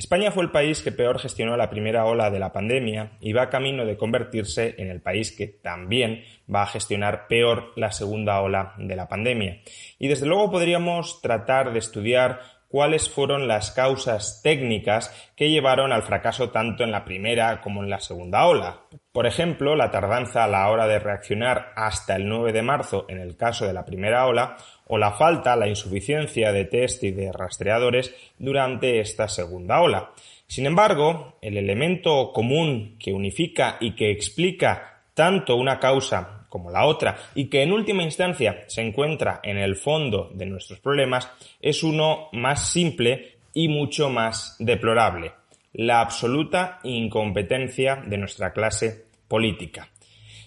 España fue el país que peor gestionó la primera ola de la pandemia y va camino de convertirse en el país que también va a gestionar peor la segunda ola de la pandemia. Y desde luego podríamos tratar de estudiar cuáles fueron las causas técnicas que llevaron al fracaso tanto en la primera como en la segunda ola. Por ejemplo, la tardanza a la hora de reaccionar hasta el 9 de marzo en el caso de la primera ola, o la insuficiencia de test y de rastreadores durante esta segunda ola. Sin embargo, el elemento común que unifica y que explica tanto una causa como la otra y que en última instancia se encuentra en el fondo de nuestros problemas es uno más simple y mucho más deplorable: la absoluta incompetencia de nuestra clase política.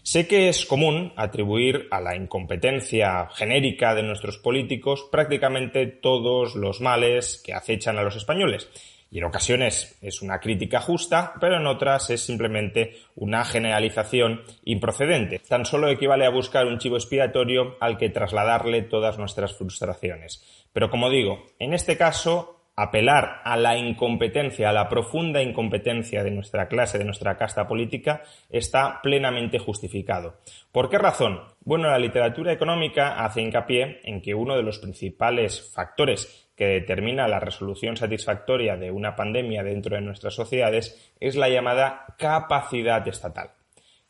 Sé que es común atribuir a la incompetencia genérica de nuestros políticos prácticamente todos los males que acechan a los españoles. Y en ocasiones es una crítica justa, pero en otras es simplemente una generalización improcedente. Tan solo equivale a buscar un chivo expiatorio al que trasladarle todas nuestras frustraciones. Pero como digo, en este caso, apelar a la incompetencia, a la profunda incompetencia de nuestra clase, de nuestra casta política, está plenamente justificado. ¿Por qué razón? Bueno, la literatura económica hace hincapié en que uno de los principales factores que determina la resolución satisfactoria de una pandemia dentro de nuestras sociedades es la llamada capacidad estatal.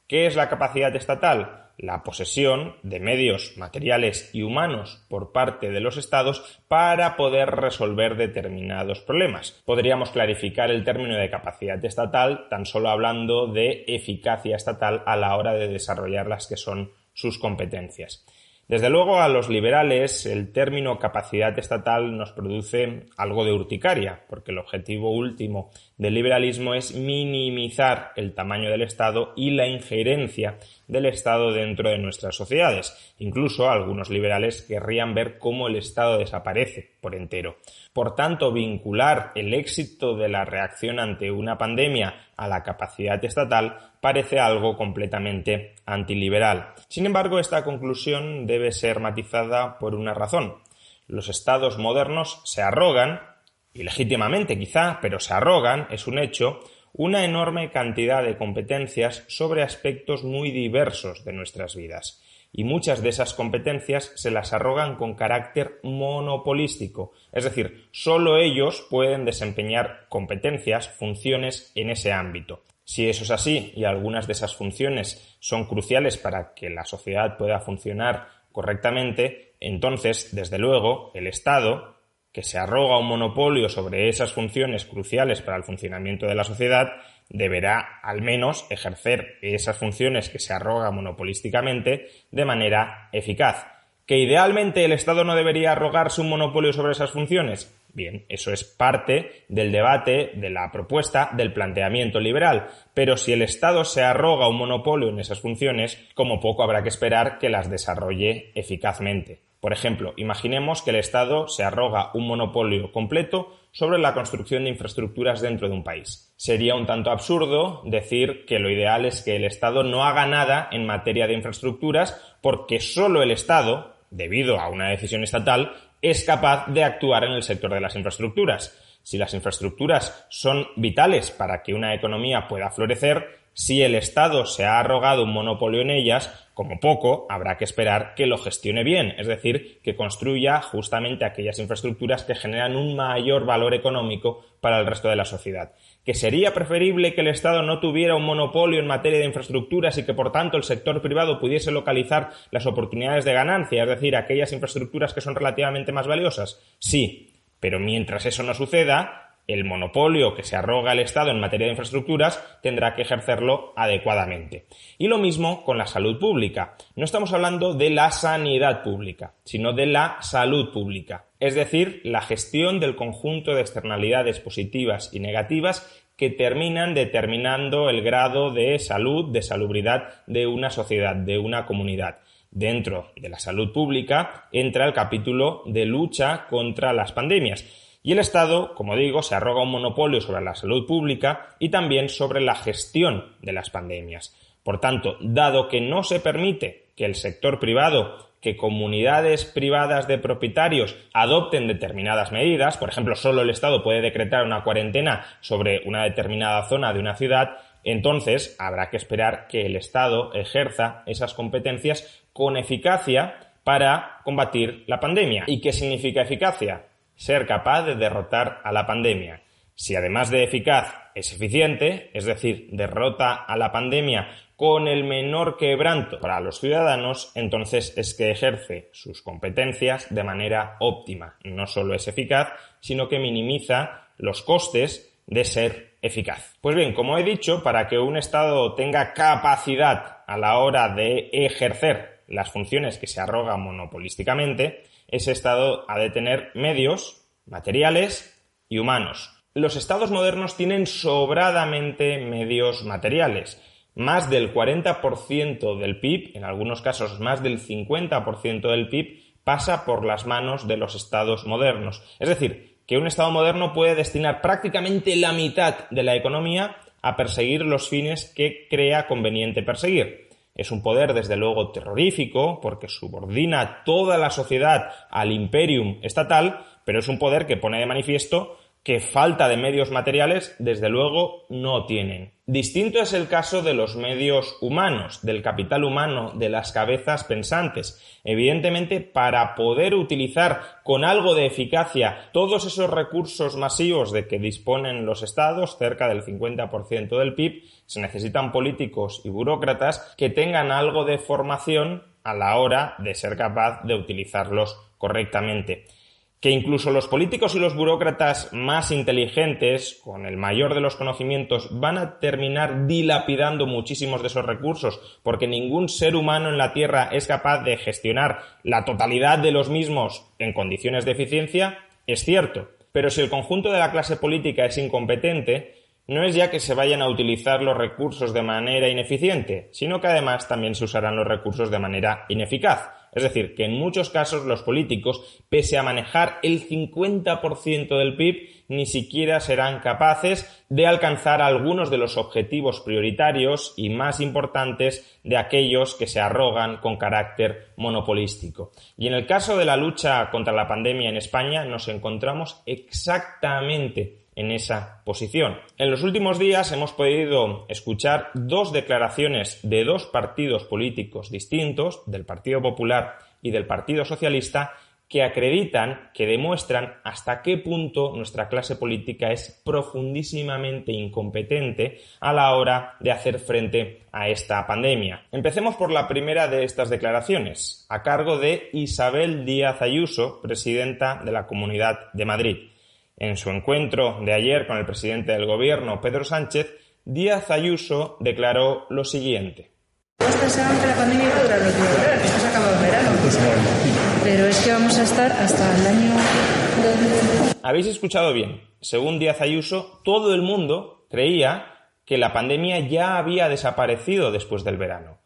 ¿Qué es la capacidad estatal? La posesión de medios materiales y humanos por parte de los estados para poder resolver determinados problemas. Podríamos clarificar el término de capacidad estatal tan solo hablando de eficacia estatal a la hora de desarrollar las que son sus competencias. Desde luego, a los liberales el término capacidad estatal nos produce algo de urticaria, porque el objetivo último del liberalismo es minimizar el tamaño del Estado y la injerencia del Estado dentro de nuestras sociedades. Incluso algunos liberales querrían ver cómo el Estado desaparece por entero. Por tanto, vincular el éxito de la reacción ante una pandemia a la capacidad estatal parece algo completamente antiliberal. Sin embargo, esta conclusión debe ser matizada por una razón. Los estados modernos se arrogan, y legítimamente quizá, pero se arrogan, es un hecho, una enorme cantidad de competencias sobre aspectos muy diversos de nuestras vidas. Y muchas de esas competencias se las arrogan con carácter monopolístico, es decir, solo ellos pueden desempeñar competencias, funciones en ese ámbito. Si eso es así y algunas de esas funciones son cruciales para que la sociedad pueda funcionar correctamente, entonces, desde luego, el Estado, que se arroga un monopolio sobre esas funciones cruciales para el funcionamiento de la sociedad, deberá al menos ejercer esas funciones que se arroga monopolísticamente de manera eficaz. ¿Que idealmente el Estado no debería arrogarse un monopolio sobre esas funciones? Bien, eso es parte del debate, de la propuesta, del planteamiento liberal. Pero si el Estado se arroga un monopolio en esas funciones, como poco habrá que esperar que las desarrolle eficazmente. Por ejemplo, imaginemos que el Estado se arroga un monopolio completo sobre la construcción de infraestructuras dentro de un país. Sería un tanto absurdo decir que lo ideal es que el Estado no haga nada en materia de infraestructuras porque solo el Estado, debido a una decisión estatal, es capaz de actuar en el sector de las infraestructuras. Si las infraestructuras son vitales para que una economía pueda florecer, si el Estado se ha arrogado un monopolio en ellas, como poco habrá que esperar que lo gestione bien, es decir, que construya justamente aquellas infraestructuras que generan un mayor valor económico para el resto de la sociedad. ¿Que sería preferible que el Estado no tuviera un monopolio en materia de infraestructuras y que por tanto el sector privado pudiese localizar las oportunidades de ganancia, es decir, aquellas infraestructuras que son relativamente más valiosas? Sí, pero mientras eso no suceda, el monopolio que se arroga el Estado en materia de infraestructuras tendrá que ejercerlo adecuadamente. Y lo mismo con la salud pública. No estamos hablando de la sanidad pública, sino de la salud pública. Es decir, la gestión del conjunto de externalidades positivas y negativas que terminan determinando el grado de salud, de salubridad de una sociedad, de una comunidad. Dentro de la salud pública entra el capítulo de lucha contra las pandemias. Y el Estado, como digo, se arroga un monopolio sobre la salud pública y también sobre la gestión de las pandemias. Por tanto, dado que no se permite que el sector privado, que comunidades privadas de propietarios adopten determinadas medidas. Por ejemplo, solo el Estado puede decretar una cuarentena sobre una determinada zona de una ciudad. Entonces habrá que esperar que el Estado ejerza esas competencias con eficacia para combatir la pandemia. ¿Y qué significa eficacia? Ser capaz de derrotar a la pandemia. Si además de eficaz es eficiente, es decir, derrota a la pandemia con el menor quebranto para los ciudadanos, entonces es que ejerce sus competencias de manera óptima. No solo es eficaz, sino que minimiza los costes de ser eficaz. Pues bien, como he dicho, para que un Estado tenga capacidad a la hora de ejercer las funciones que se arrogan monopolísticamente, ese Estado ha de tener medios materiales y humanos. Los Estados modernos tienen sobradamente medios materiales. Más del 40% del PIB, en algunos casos más del 50% del PIB, pasa por las manos de los Estados modernos. Es decir, que un Estado moderno puede destinar prácticamente la mitad de la economía a perseguir los fines que crea conveniente perseguir. Es un poder, desde luego, terrorífico, porque subordina toda la sociedad al imperium estatal, pero es un poder que pone de manifiesto que falta de medios materiales, desde luego, no tienen. Distinto es el caso de los medios humanos, del capital humano, de las cabezas pensantes. Evidentemente, para poder utilizar con algo de eficacia todos esos recursos masivos de que disponen los estados, cerca del 50% del PIB, se necesitan políticos y burócratas que tengan algo de formación a la hora de ser capaz de utilizarlos correctamente. Que incluso los políticos y los burócratas más inteligentes, con el mayor de los conocimientos, van a terminar dilapidando muchísimos de esos recursos, porque ningún ser humano en la Tierra es capaz de gestionar la totalidad de los mismos en condiciones de eficiencia, es cierto. Pero si el conjunto de la clase política es incompetente, no es ya que se vayan a utilizar los recursos de manera ineficiente, sino que además también se usarán los recursos de manera ineficaz. Es decir, que en muchos casos los políticos, pese a manejar el 50% del PIB, ni siquiera serán capaces de alcanzar algunos de los objetivos prioritarios y más importantes de aquellos que se arrogan con carácter monopolístico. Y en el caso de la lucha contra la pandemia en España nos encontramos exactamente en esa posición. En los últimos días hemos podido escuchar dos declaraciones de dos partidos políticos distintos, del Partido Popular y del Partido Socialista, que acreditan, que demuestran hasta qué punto nuestra clase política es profundísimamente incompetente a la hora de hacer frente a esta pandemia. Empecemos por la primera de estas declaraciones, a cargo de Isabel Díaz Ayuso, presidenta de la Comunidad de Madrid. En su encuentro de ayer con el presidente del Gobierno, Pedro Sánchez, Díaz Ayuso declaró lo siguiente. Pensaban que la pandemia iba a durar lo que iba a durar, esto se acaba el verano. Pero es que vamos a estar hasta el año 2020. Habéis escuchado bien. Según Díaz Ayuso, todo el mundo creía que la pandemia ya había desaparecido después del verano.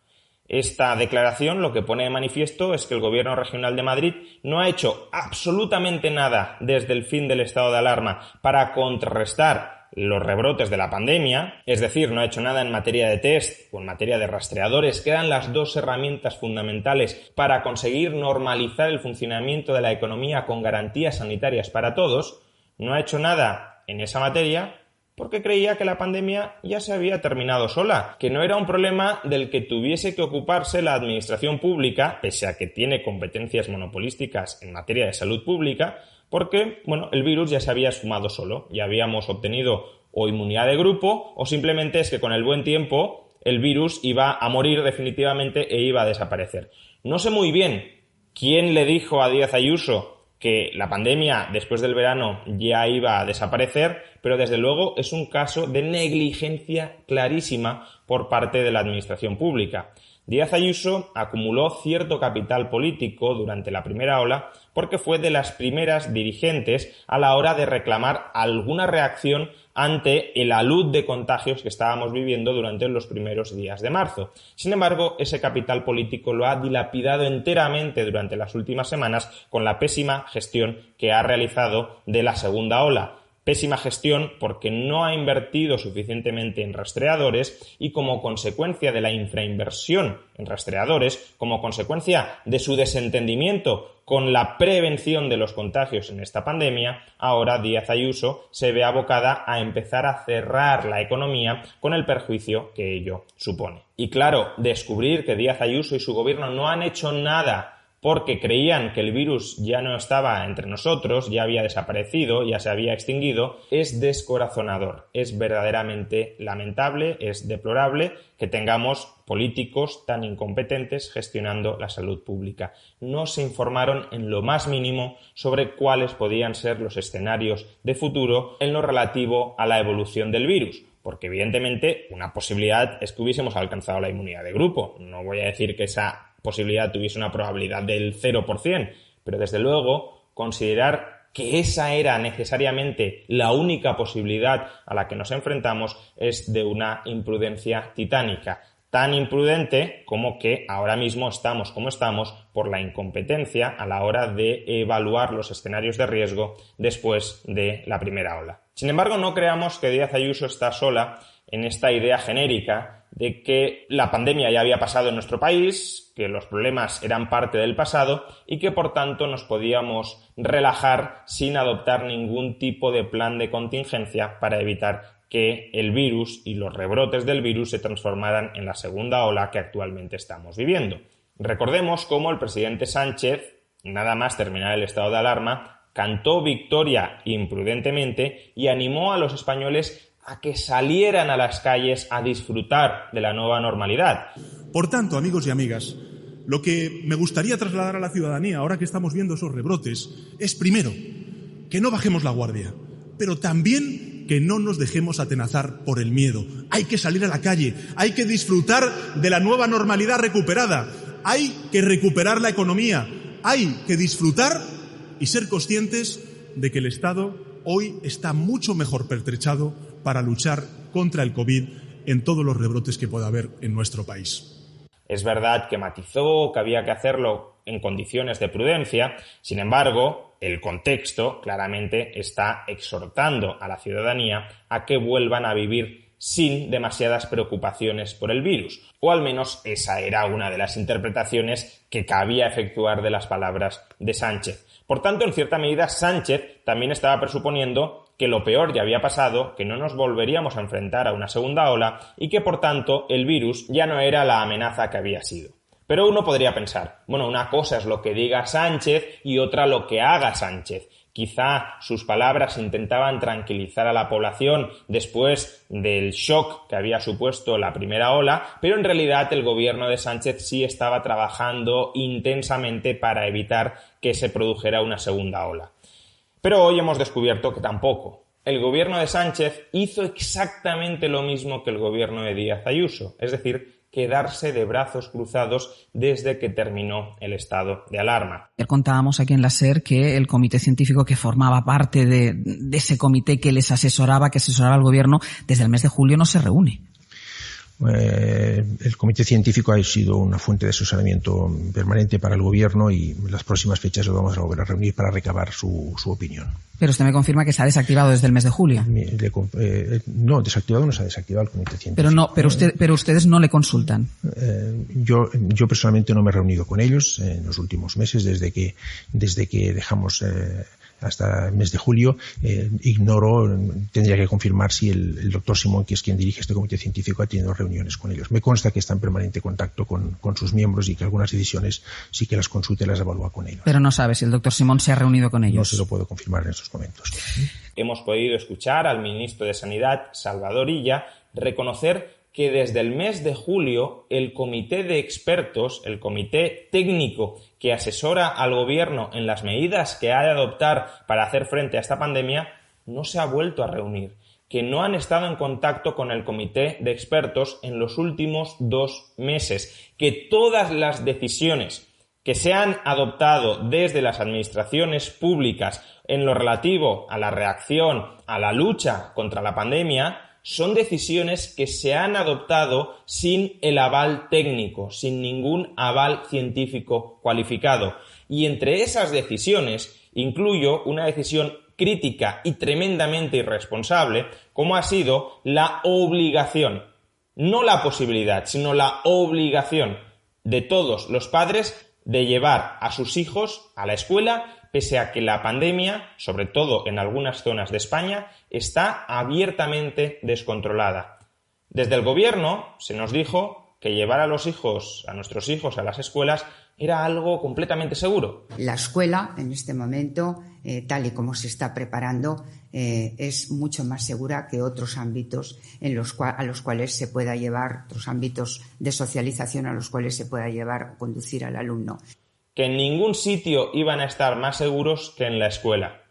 Esta declaración lo que pone de manifiesto es que el Gobierno Regional de Madrid no ha hecho absolutamente nada desde el fin del estado de alarma para contrarrestar los rebrotes de la pandemia, es decir, no ha hecho nada en materia de test o en materia de rastreadores, que eran las dos herramientas fundamentales para conseguir normalizar el funcionamiento de la economía con garantías sanitarias para todos. No ha hecho nada en esa materia porque creía que la pandemia ya se había terminado sola, que no era un problema del que tuviese que ocuparse la administración pública, pese a que tiene competencias monopolísticas en materia de salud pública, porque, el virus ya se había sumado solo, ya habíamos obtenido o inmunidad de grupo o simplemente es que con el buen tiempo el virus iba a morir definitivamente e iba a desaparecer. No sé muy bien quién le dijo a Díaz Ayuso que la pandemia después del verano ya iba a desaparecer, pero desde luego es un caso de negligencia clarísima por parte de la administración pública. Díaz Ayuso acumuló cierto capital político durante la primera ola porque fue de las primeras dirigentes a la hora de reclamar alguna reacción ante el alud de contagios que estábamos viviendo durante los primeros días de marzo. Sin embargo, ese capital político lo ha dilapidado enteramente durante las últimas semanas con la pésima gestión que ha realizado de la segunda ola. Pésima gestión porque no ha invertido suficientemente en rastreadores y como consecuencia de la infrainversión en rastreadores, como consecuencia de su desentendimiento con la prevención de los contagios en esta pandemia, ahora Díaz Ayuso se ve abocada a empezar a cerrar la economía con el perjuicio que ello supone. Y claro, descubrir que Díaz Ayuso y su gobierno no han hecho nada porque creían que el virus ya no estaba entre nosotros, ya había desaparecido, ya se había extinguido, es descorazonador, es verdaderamente lamentable, es deplorable que tengamos políticos tan incompetentes gestionando la salud pública. No se informaron en lo más mínimo sobre cuáles podían ser los escenarios de futuro en lo relativo a la evolución del virus. Porque evidentemente una posibilidad es que hubiésemos alcanzado la inmunidad de grupo. No voy a decir que esa posibilidad tuviese una probabilidad del 0%, pero desde luego considerar que esa era necesariamente la única posibilidad a la que nos enfrentamos es de una imprudencia titánica. Tan imprudente como que ahora mismo estamos como estamos por la incompetencia a la hora de evaluar los escenarios de riesgo después de la primera ola. Sin embargo, no creamos que Díaz Ayuso está sola en esta idea genérica de que la pandemia ya había pasado en nuestro país, que los problemas eran parte del pasado y que por tanto nos podíamos relajar sin adoptar ningún tipo de plan de contingencia para evitar que el virus y los rebrotes del virus se transformaran en la segunda ola que actualmente estamos viviendo. Recordemos cómo el presidente Sánchez, nada más terminar el estado de alarma, cantó victoria imprudentemente y animó a los españoles a que salieran a las calles a disfrutar de la nueva normalidad. Por tanto, amigos y amigas, lo que me gustaría trasladar a la ciudadanía ahora que estamos viendo esos rebrotes es, primero, que no bajemos la guardia, pero también que no nos dejemos atenazar por el miedo. Hay que salir a la calle, hay que disfrutar de la nueva normalidad recuperada, hay que recuperar la economía, hay que disfrutar y ser conscientes de que el Estado hoy está mucho mejor pertrechado para luchar contra el COVID en todos los rebrotes que pueda haber en nuestro país. Es verdad que matizó que había que hacerlo en condiciones de prudencia, sin embargo, el contexto claramente está exhortando a la ciudadanía a que vuelvan a vivir sin demasiadas preocupaciones por el virus, o al menos esa era una de las interpretaciones que cabía efectuar de las palabras de Sánchez. Por tanto, en cierta medida, Sánchez también estaba presuponiendo que lo peor ya había pasado, que no nos volveríamos a enfrentar a una segunda ola y que, por tanto, el virus ya no era la amenaza que había sido. Pero uno podría pensar, bueno, una cosa es lo que diga Sánchez y otra lo que haga Sánchez. Quizá sus palabras intentaban tranquilizar a la población después del shock que había supuesto la primera ola, pero en realidad el gobierno de Sánchez sí estaba trabajando intensamente para evitar que se produjera una segunda ola. Pero hoy hemos descubierto que tampoco. El gobierno de Sánchez hizo exactamente lo mismo que el gobierno de Díaz Ayuso, es decir, quedarse de brazos cruzados desde que terminó el estado de alarma. Ayer contábamos aquí en la SER que el comité científico que formaba parte de ese comité que les asesoraba, que asesoraba al gobierno, desde el mes de julio no se reúne. El comité científico ha sido una fuente de asesoramiento permanente para el gobierno y en las próximas fechas lo vamos a volver a reunir para recabar su opinión. Pero usted me confirma que se ha desactivado desde el mes de julio. No, desactivado no se ha desactivado el comité científico. Pero ustedes no le consultan. Yo personalmente no me he reunido con ellos en los últimos meses desde que dejamos hasta el mes de julio. Tendría que confirmar si el doctor Simón, que es quien dirige este comité científico, ha tenido reuniones con ellos. Me consta que está en permanente contacto con sus miembros y que algunas decisiones sí que las consulta y las evalúa con ellos. Pero no sabe si el doctor Simón se ha reunido con ellos. No se lo puedo confirmar en estos momentos. Hemos podido escuchar al ministro de Sanidad, Salvador Illa, reconocer que desde el mes de julio el comité de expertos, el comité técnico que asesora al gobierno en las medidas que ha de adoptar para hacer frente a esta pandemia, no se ha vuelto a reunir, que no han estado en contacto con el comité de expertos en los últimos 2 meses, que todas las decisiones que se han adoptado desde las administraciones públicas en lo relativo a la reacción, a la lucha contra la pandemia, son decisiones que se han adoptado sin el aval técnico, sin ningún aval científico cualificado. Y entre esas decisiones incluyo una decisión crítica y tremendamente irresponsable, como ha sido la obligación, no la posibilidad, sino la obligación de todos los padres de llevar a sus hijos a la escuela, pese a que la pandemia, sobre todo en algunas zonas de España, está abiertamente descontrolada. Desde el gobierno se nos dijo que llevar a nuestros hijos a las escuelas era algo completamente seguro. La escuela, en este momento, tal y como se está preparando, es mucho más segura que otros ámbitos a los cuales se pueda llevar, otros ámbitos de socialización a los cuales se pueda llevar o conducir al alumno. Que en ningún sitio iban a estar más seguros que en la escuela.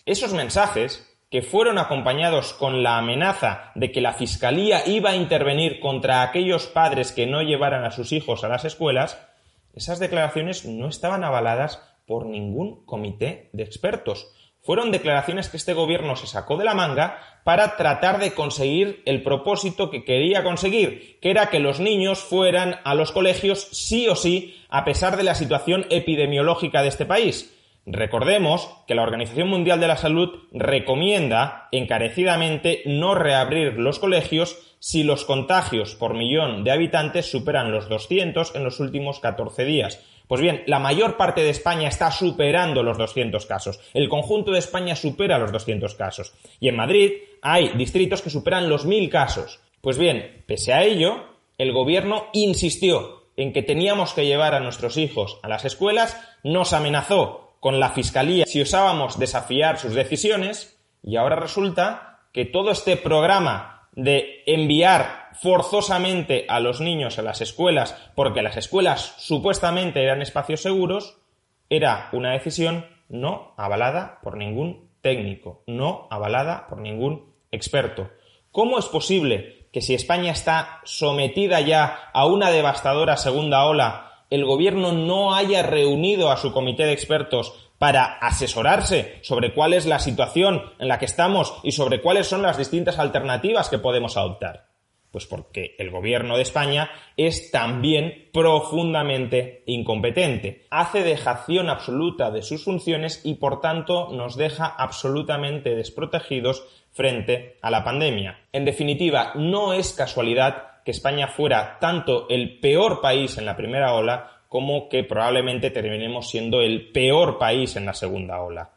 Esos mensajes, que fueron acompañados con la amenaza de que la Fiscalía iba a intervenir contra aquellos padres que no llevaran a sus hijos a las escuelas, esas declaraciones no estaban avaladas por ningún comité de expertos. Fueron declaraciones que este gobierno se sacó de la manga para tratar de conseguir el propósito que quería conseguir, que era que los niños fueran a los colegios sí o sí, a pesar de la situación epidemiológica de este país. Recordemos que la Organización Mundial de la Salud recomienda encarecidamente no reabrir los colegios si los contagios por millón de habitantes superan los 200 en los últimos 14 días. Pues bien, la mayor parte de España está superando los 200 casos. El conjunto de España supera los 200 casos. Y en Madrid hay distritos que superan los 1000 casos. Pues bien, pese a ello, el gobierno insistió en que teníamos que llevar a nuestros hijos a las escuelas, nos amenazó con la Fiscalía si osábamos desafiar sus decisiones, y ahora resulta que todo este programa de enviar forzosamente a los niños a las escuelas porque las escuelas supuestamente eran espacios seguros, era una decisión no avalada por ningún técnico, no avalada por ningún experto. ¿Cómo es posible que si España está sometida ya a una devastadora segunda ola, el gobierno no haya reunido a su comité de expertos para asesorarse sobre cuál es la situación en la que estamos y sobre cuáles son las distintas alternativas que podemos adoptar? Pues porque el gobierno de España es también profundamente incompetente. Hace dejación absoluta de sus funciones y, por tanto, nos deja absolutamente desprotegidos frente a la pandemia. En definitiva, no es casualidad que España fuera tanto el peor país en la primera ola como que probablemente terminemos siendo el peor país en la segunda ola.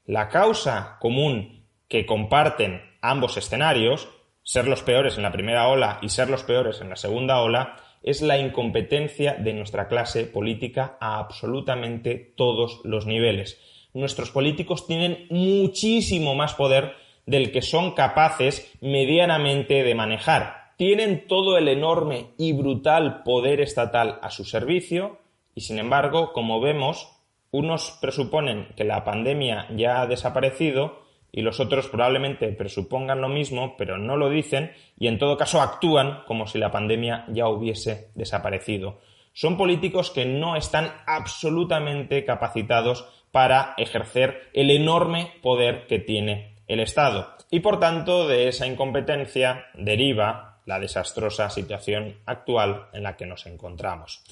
La causa común que comparten ambos escenarios, ser los peores en la primera ola y ser los peores en la segunda ola, es la incompetencia de nuestra clase política a absolutamente todos los niveles. Nuestros políticos tienen muchísimo más poder del que son capaces medianamente de manejar. Tienen todo el enorme y brutal poder estatal a su servicio y, sin embargo, como vemos, unos presuponen que la pandemia ya ha desaparecido y los otros probablemente presupongan lo mismo, pero no lo dicen y en todo caso actúan como si la pandemia ya hubiese desaparecido. Son políticos que no están absolutamente capacitados para ejercer el enorme poder que tiene el Estado. Y por tanto, de esa incompetencia deriva la desastrosa situación actual en la que nos encontramos.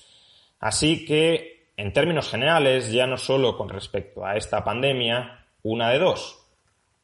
Así que, en términos generales, ya no solo con respecto a esta pandemia, una de dos.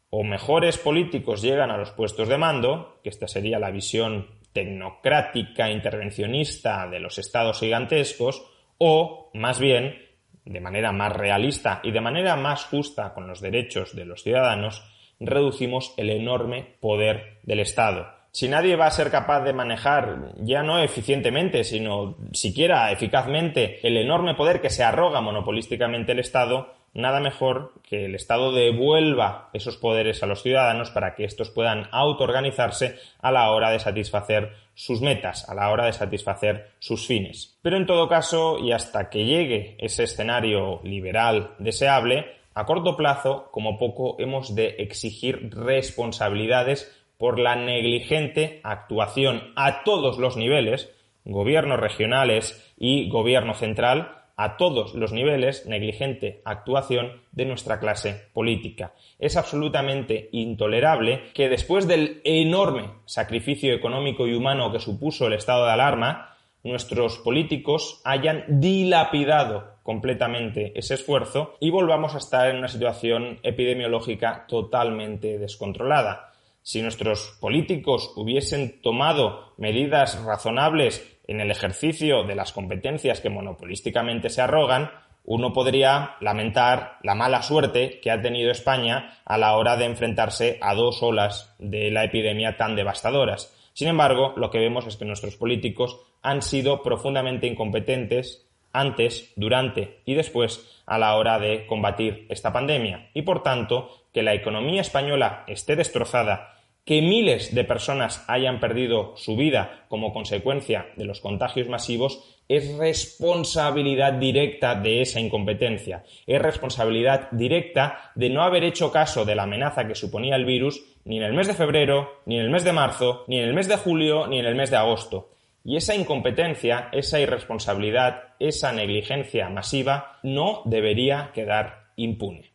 O mejores políticos llegan a los puestos de mando, que esta sería la visión tecnocrática, intervencionista de los estados gigantescos, o, más bien, de manera más realista y de manera más justa con los derechos de los ciudadanos, reducimos el enorme poder del Estado. Si nadie va a ser capaz de manejar, ya no eficientemente, sino siquiera eficazmente, el enorme poder que se arroga monopolísticamente el Estado, nada mejor que el Estado devuelva esos poderes a los ciudadanos para que estos puedan autoorganizarse a la hora de satisfacer sus metas, a la hora de satisfacer sus fines. Pero en todo caso, y hasta que llegue ese escenario liberal deseable, a corto plazo, como poco, hemos de exigir responsabilidades por la negligente actuación a todos los niveles, gobiernos regionales y gobierno central, a todos los niveles, negligente actuación de nuestra clase política. Es absolutamente intolerable que después del enorme sacrificio económico y humano que supuso el estado de alarma, nuestros políticos hayan dilapidado completamente ese esfuerzo y volvamos a estar en una situación epidemiológica totalmente descontrolada. Si nuestros políticos hubiesen tomado medidas razonables en el ejercicio de las competencias que monopolísticamente se arrogan, uno podría lamentar la mala suerte que ha tenido España a la hora de enfrentarse a 2 olas de la epidemia tan devastadoras. Sin embargo, lo que vemos es que nuestros políticos han sido profundamente incompetentes antes, durante y después a la hora de combatir esta pandemia. Y por tanto, que la economía española esté destrozada, que miles de personas hayan perdido su vida como consecuencia de los contagios masivos, es responsabilidad directa de esa incompetencia. Es responsabilidad directa de no haber hecho caso de la amenaza que suponía el virus ni en el mes de febrero, ni en el mes de marzo, ni en el mes de julio, ni en el mes de agosto. Y esa incompetencia, esa irresponsabilidad, esa negligencia masiva no debería quedar impune.